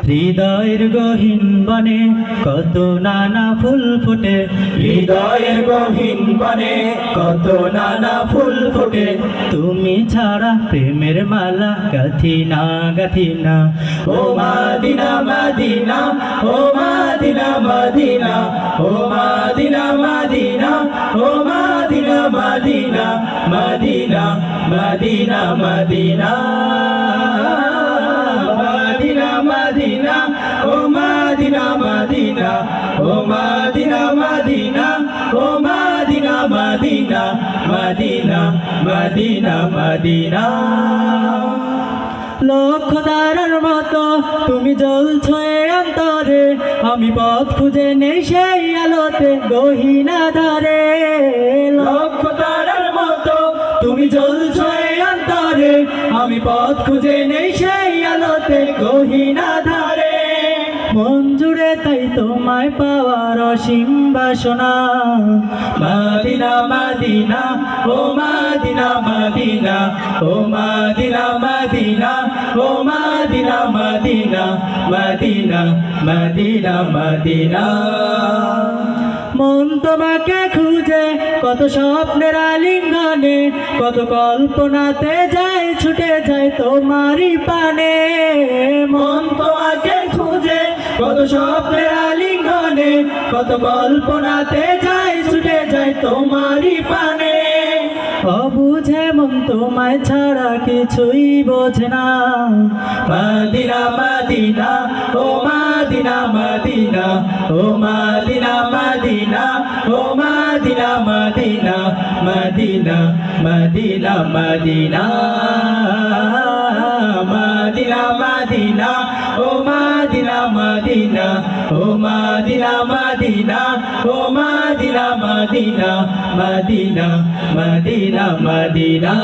হৃদয়ের গহীন বনে কত নানা ফুল ফোটে, হৃদয়ের গহীন বনে কত নানা ফুল ফোটে। তুমি ছাড়া প্রেমের মালা গাথি না গাথি না। ও মাদিনা মাদিনা, ও মাদিনা মাদিনা, ও মাদিনা মাদিনা, ও মাদিনা মাদিনা, মাদিনা মাদিনা মাদিনা, মাদিনা মাদিনা, ও মাদিনা মাদিনা, ও মাদিনা মাদিনা, ও মাদিনা মাদিনা, মাদিনা মাদিনা মাদিনা। লক্ষ তারার মতো তুমি জ্বলছো এ অন্তরে, আমি পথ খুঁজে নেই সেই আলোতে গহীন আধারে। লক্ষ তারার মতো তুমি জ্বলছো এ অন্তরে, আমি পথ খুঁজে নেই সেই আলোতে গহীন আধারে। মন জুড়ে তাই তোমায় পাওয়ার অসীম বাসনা। মাদিনা মাদিনা, ও মাদিনা মাদিনা, ও মাদিনা মাদিনা, ও মাদিনা মাদিনা, মাদিনা মাদিনা মাদিনা। মন তোমাকে খুঁজে কত স্বপ্নের আলিঙ্গনে, কত কল্পনাতে যায় ছুটে যায় তোমারই পানে। মন তোমাকে খুঁজে কত স্বপ্নের আলিঙ্গনে, কত কল্পনাতে যায় ছুটে যায় তোমারই পানে। অবুঝে মন তোমায় ছাড়া কিছুই বোঝে না। মাদিনা মাদিনা, ও মাদিনা মাদিনা, ও মাদিনা মাদিনা, ও মাদিনা মাদিনা, মাদিনা মাদিনা মাদিনা, মাদিনা মাদিনা, ও মাদিনা মাদিনা, ও মাদিনা মাদিনা, ও মাদিনা মাদিনা, মাদিনা মাদিনা মাদিনা।